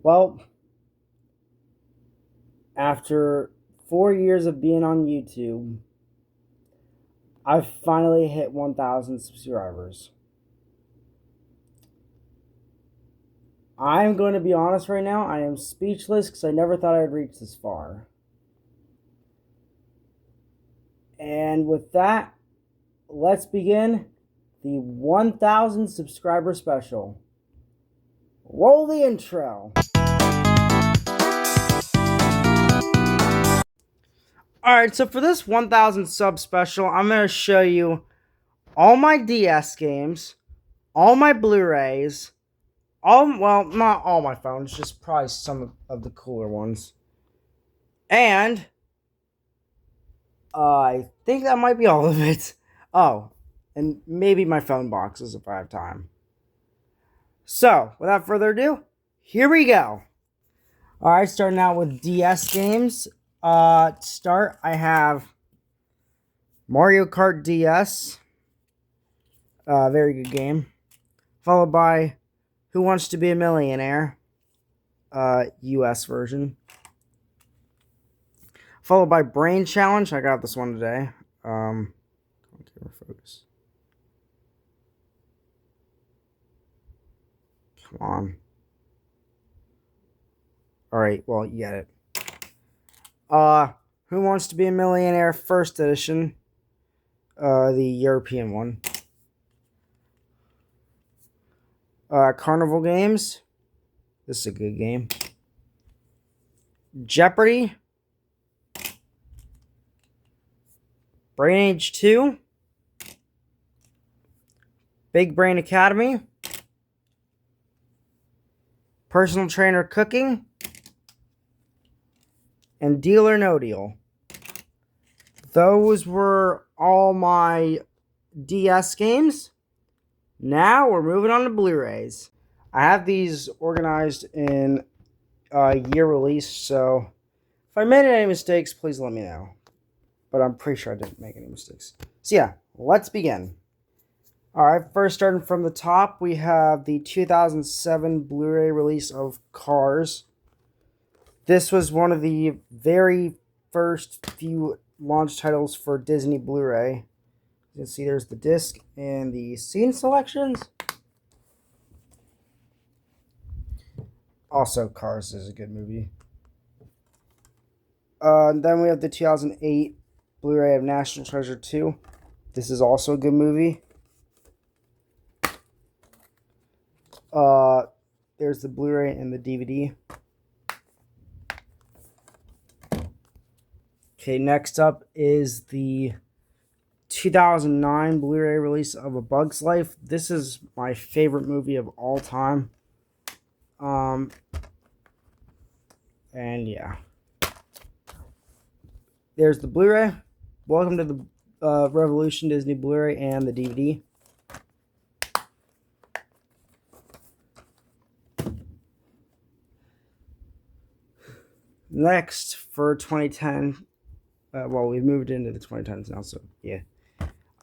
Well, after 4 years of being on YouTube, I've finally hit 1,000 subscribers. I'm going to be honest right now, I am speechless because I never thought I'd reach this far. And with that, let's begin the 1,000 subscriber special. Roll the intro. Alright, so for this 1,000 sub special, I'm going to show you all my DS games, all my Blu-rays, well, not all my phones, just probably some of the cooler ones. And I think that might be all of it. Oh, and maybe my phone boxes if I have time. So, without further ado, here we go. Alright, starting out with DS games. To start, I have Mario Kart DS. Very good game. Followed by Who Wants to Be a Millionaire? US version. Followed by Brain Challenge. I got this one today. Focus. Come on. Alright, well, you get it. Who Wants to Be a Millionaire? First edition. The European one. Carnival Games. This is a good game. Jeopardy. Brain Age 2. Big Brain Academy. Personal Trainer Cooking. And Deal or No Deal. Those were all my DS games. Now we're moving on to Blu-rays. I have these organized in year release, so if I made any mistakes, please let me know. But I'm pretty sure I didn't make any mistakes. So yeah, let's begin. Alright, first starting from the top, we have the 2007 Blu-ray release of Cars. This was one of the very first few launch titles for Disney Blu-ray. You can see there's the disc and the scene selections. Also, Cars is a good movie. Then we have the 2008 Blu-ray of National Treasure 2. This is also a good movie. There's the Blu-ray and the DVD. Okay, next up is the 2009 Blu-ray release of A Bug's Life. This is my favorite movie of all time. And yeah. There's the Blu-ray. Welcome to the Revolution Disney Blu-ray and the DVD. Next, for 2010, well, we've moved into the 2010s now, so yeah.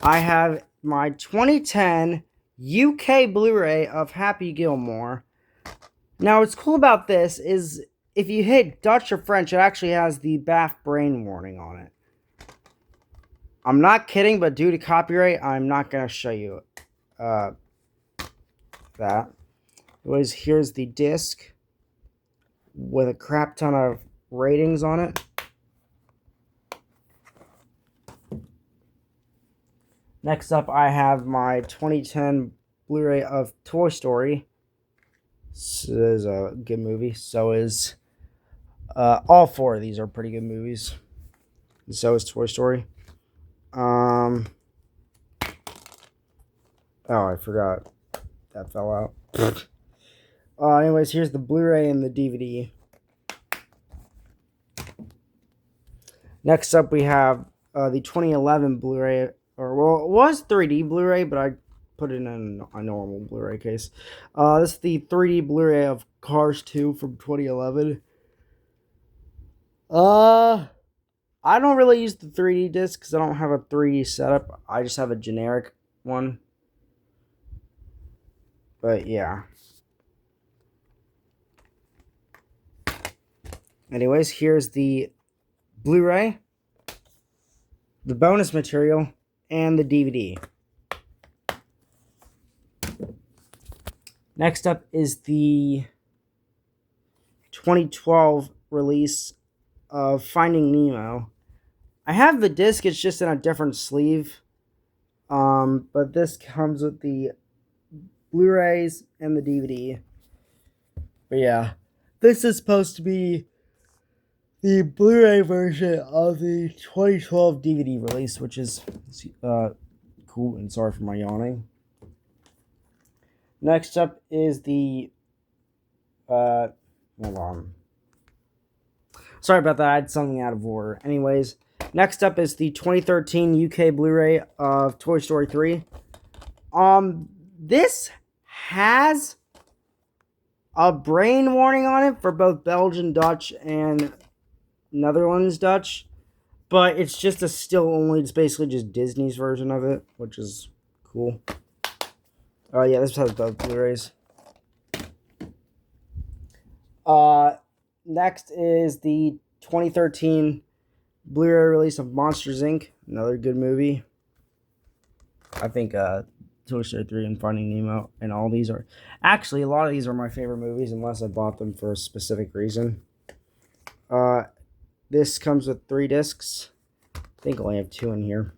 I have my 2010 UK Blu-ray of Happy Gilmore. Now, what's cool about this is if you hit Dutch or French, it actually has the BAF brain warning on it. I'm not kidding, but due to copyright, I'm not going to show you that. Anyways, here's the disc with a crap ton of ratings on it. Next up, I have my 2010 Blu-ray of Toy Story. This is a good movie. So is all four of these are pretty good movies. And so is Toy Story. Oh, I forgot. That fell out. Anyways, here's the Blu-ray and the DVD. Next up, we have the 2011 Blu-ray, or well, it was 3D Blu-ray, but I put it in a normal Blu-ray case. This is the 3D Blu-ray of Cars 2 from 2011. I don't really use the 3D disc because I don't have a 3D setup. I just have a generic one. But yeah. Anyways, here's the Blu-ray, the bonus material, and the DVD. Next up is the 2012 release of Finding Nemo. I have the disc, it's just in a different sleeve. But this comes with the Blu-rays and the DVD. But yeah, this is supposed to be the Blu-ray version of the 2012 DVD release, which is cool, and sorry for my yawning. Next up is the hold on. Sorry about that, I had something out of order. Anyways, next up is the 2013 UK Blu-ray of Toy Story 3. This has a brain warning on it for both Belgian Dutch and Netherlands Dutch, but it's just a still only. It's basically just Disney's version of it, which is cool. Oh yeah, this has both Blu-rays. Next is the 2013 Blu-ray release of Monsters Inc. Another good movie. I think Toy Story 3 and Finding Nemo and all these are... Actually, a lot of these are my favorite movies unless I bought them for a specific reason. This comes with 3 discs. I think I only have 2 in here.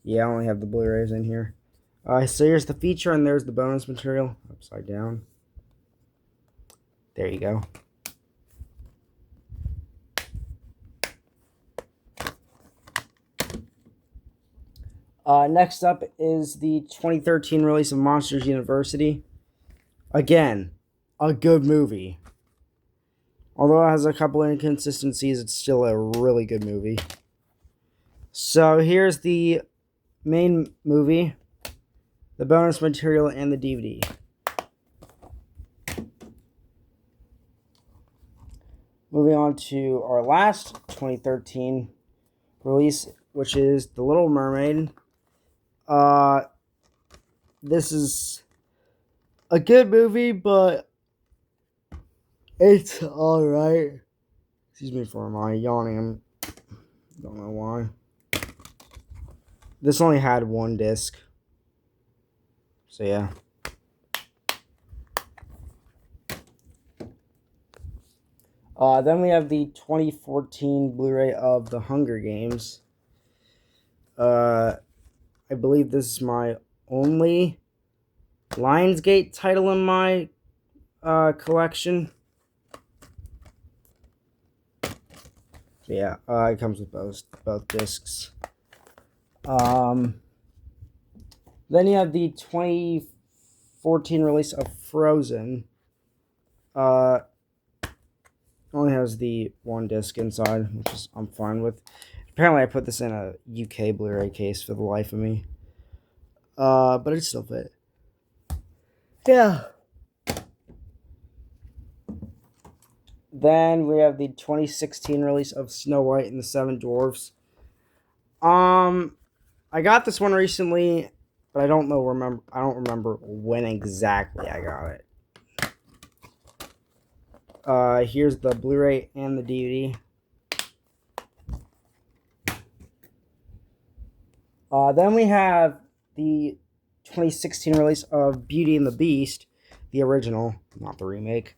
Yeah, I only have the Blu-rays in here. So here's the feature and there's the bonus material. Upside down. There you go. Next up is the 2013 release of Monsters University. Again, a good movie. Although it has a couple inconsistencies, it's still a really good movie. So here's the main movie, the bonus material, and the DVD. Moving on to our last 2013 release, which is The Little Mermaid. This is a good movie, but it's alright. Excuse me for my yawning. Don't know why. This only had 1 disc. So yeah. Then we have the 2014 Blu-ray of The Hunger Games. I believe this is my only Lionsgate title in my collection. Yeah, it comes with both discs. Then you have the 2014 release of Frozen. Only has the 1 disc inside, which is I'm fine with. Apparently, I put this in a UK Blu-ray case for the life of me. But it still fit. Yeah. Then we have the 2016 release of Snow White and the 7 Dwarfs. I got this one recently, but I don't remember when exactly I got it. Here's the Blu-ray and the DVD. Then we have the 2016 release of Beauty and the Beast, the original, not the remake.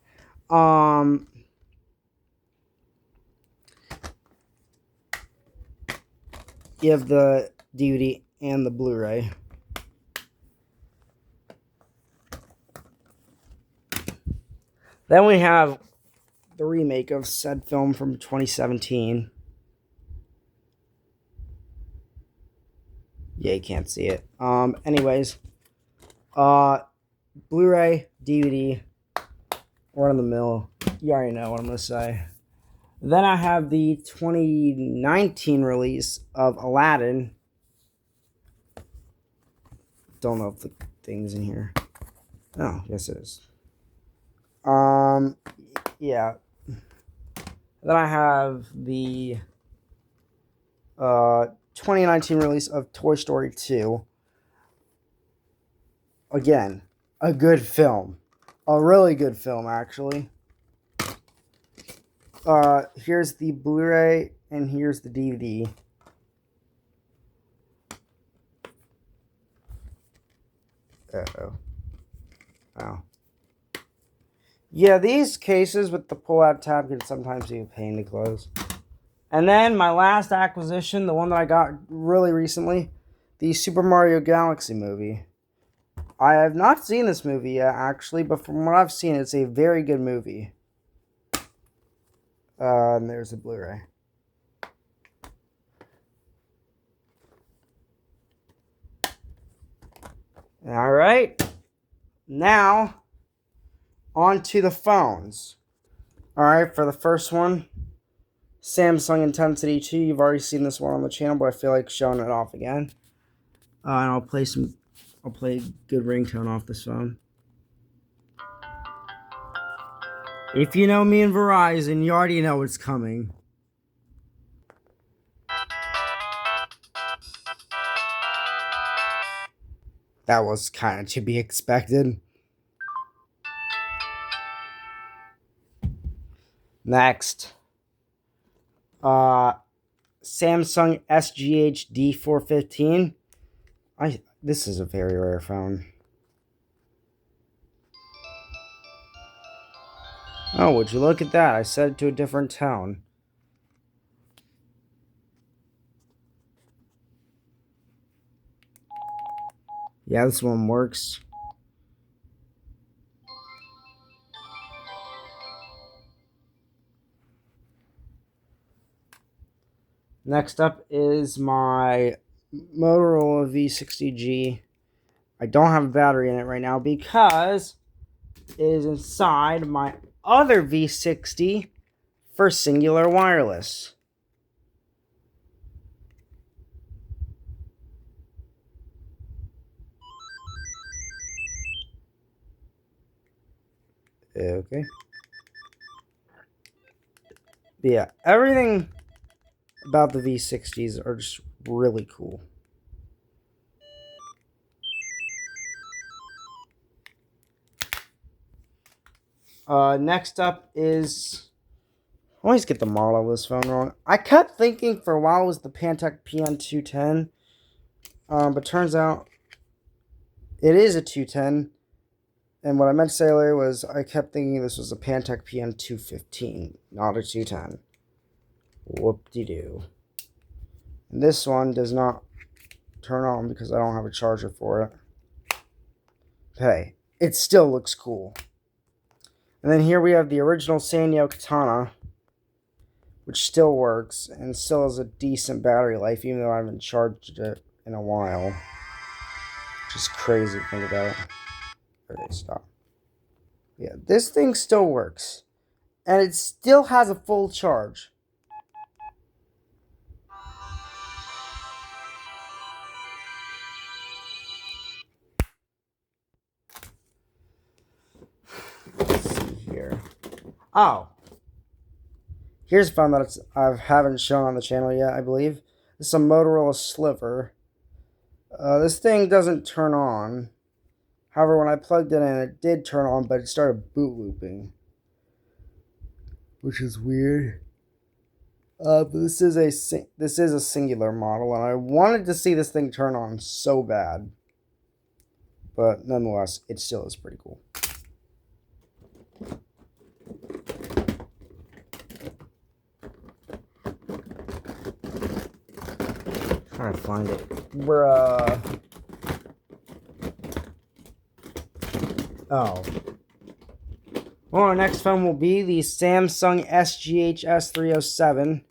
You have the DVD and the Blu-ray. Then we have the remake of said film from 2017. Yeah, you can't see it. Anyways, Blu-ray, DVD, run of the mill. You already know what I'm gonna say. Then I have the 2019 release of Aladdin. Don't know if the thing's in here. Oh, yes it is. Yeah. Then I have the 2019 release of Toy Story 2. Again, a good film. A really good film, actually. Here's the Blu-ray, and here's the DVD. Uh-oh. Wow. Yeah, these cases with the pull-out tab can sometimes be a pain to close. And then my last acquisition, the one that I got really recently, the Super Mario Galaxy movie. I have not seen this movie yet, actually, but from what I've seen, it's a very good movie. And there's the Blu-ray. All right. Now, on to the phones. All right, for the first one, Samsung Intensity 2. You've already seen this one on the channel, but I feel like showing it off again. And I'll play a good ringtone off this phone. If you know me and Verizon, you already know what's coming. That was kind of to be expected. Next. Samsung SGH D415. This is a very rare phone. Oh, would you look at that? I set it to a different tone. Yeah, this one works. Next up is my Motorola V60G. I don't have a battery in it right now because it is inside my other V60 for Cingular Wireless. Okay. But yeah, everything about the V60s are just really cool. Next up is... I always get the model of this phone wrong. I kept thinking for a while it was the Pantech PN210. But turns out it is a 210. And what I meant to say earlier was I kept thinking this was a Pantech PN215, not a 210. Whoop-de-doo. And this one does not turn on because I don't have a charger for it. Hey, it still looks cool. And then here we have the original Sanyo Katana, which still works and still has a decent battery life, even though I haven't charged it in a while. Which is crazy to think about. Okay, stop. Yeah, this thing still works. And it still has a full charge. Let's see here. Oh. Here's a phone that I haven't shown on the channel yet, I believe. This is a Motorola Sliver. This thing doesn't turn on. However, when I plugged it in, it did turn on, but it started boot looping. Which is weird. But this is a Cingular model, and I wanted to see this thing turn on so bad. But nonetheless, it still is pretty cool. Trying to find it. Bruh. Oh. Well, our next phone will be the Samsung SGH S307.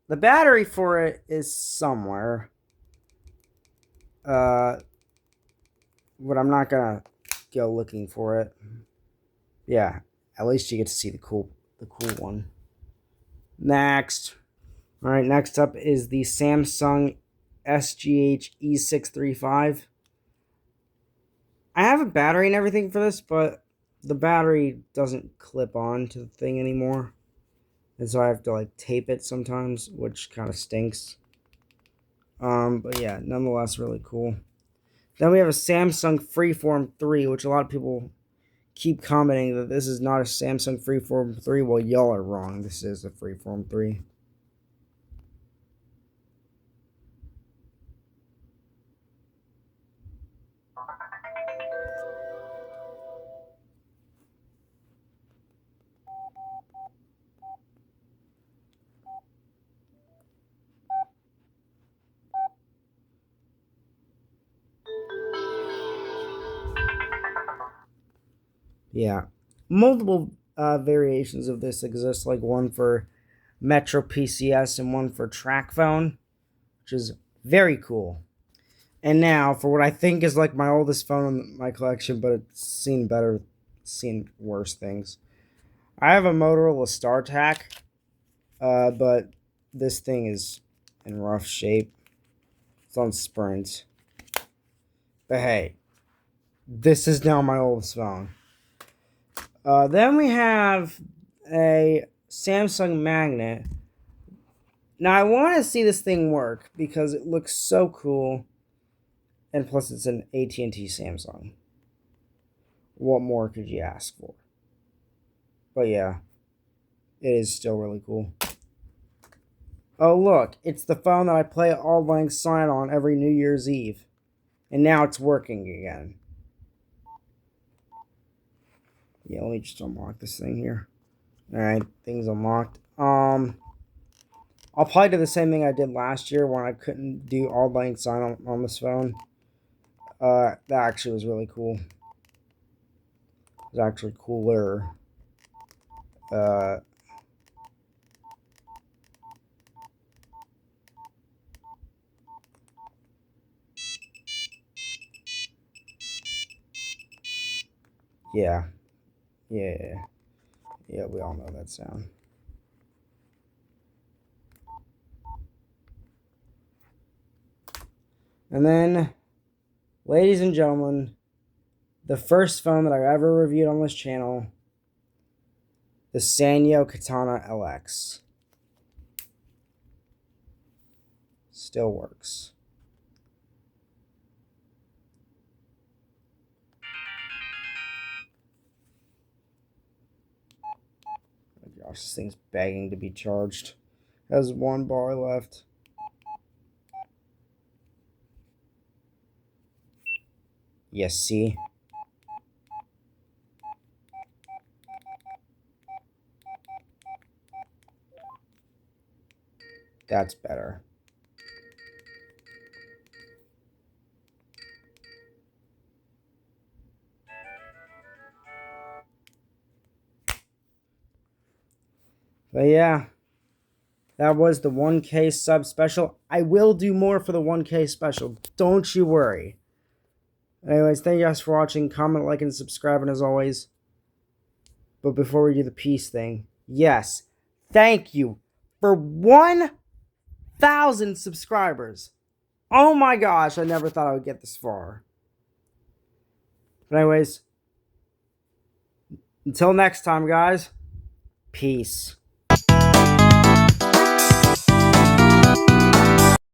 The battery for it is somewhere. But I'm not gonna go looking for it. Yeah, at least you get to see the cool one. Next. Alright, next up is the Samsung SGH E635. I have a battery and everything for this, but the battery doesn't clip on to the thing anymore. And so I have to like tape it sometimes, which kind of stinks. But yeah, nonetheless, really cool. Then we have a Samsung Freeform 3, which a lot of people keep commenting that this is not a Samsung Freeform 3, well, y'all are wrong. This is a Freeform 3. Yeah. Multiple variations of this exist, like one for Metro PCS and one for TrackPhone, which is very cool. And now for what I think is like my oldest phone in my collection, but it's seen worse things. I have a Motorola StarTAC, but this thing is in rough shape. It's on Sprint. But hey, this is now my oldest phone. Then we have a Samsung Magnet. Now I want to see this thing work because it looks so cool, and plus it's an AT&T Samsung. What more could you ask for? But yeah, it is still really cool. Oh look, it's the phone that I play Auld Lang Syne on every New Year's Eve, and now it's working again. Yeah, let me just unlock this thing here. Alright, thing's unlocked. I'll probably do the same thing I did last year when I couldn't do Auld Lang Syne on this phone. That actually was really cool. It was actually cooler. Yeah. Yeah. Yeah, we all know that sound. And then, ladies and gentlemen, the first phone that I've ever reviewed on this channel, the Sanyo Katana LX. Still works. Oh gosh, this thing's begging to be charged. Has one bar left. Yes, see? That's better. But yeah, that was the 1K sub special. I will do more for the 1K special. Don't you worry. Anyways, thank you guys for watching. Comment, like, and subscribe, and as always. But before we do the peace thing, yes, thank you for 1,000 subscribers. Oh my gosh, I never thought I would get this far. But anyways, until next time, guys, peace.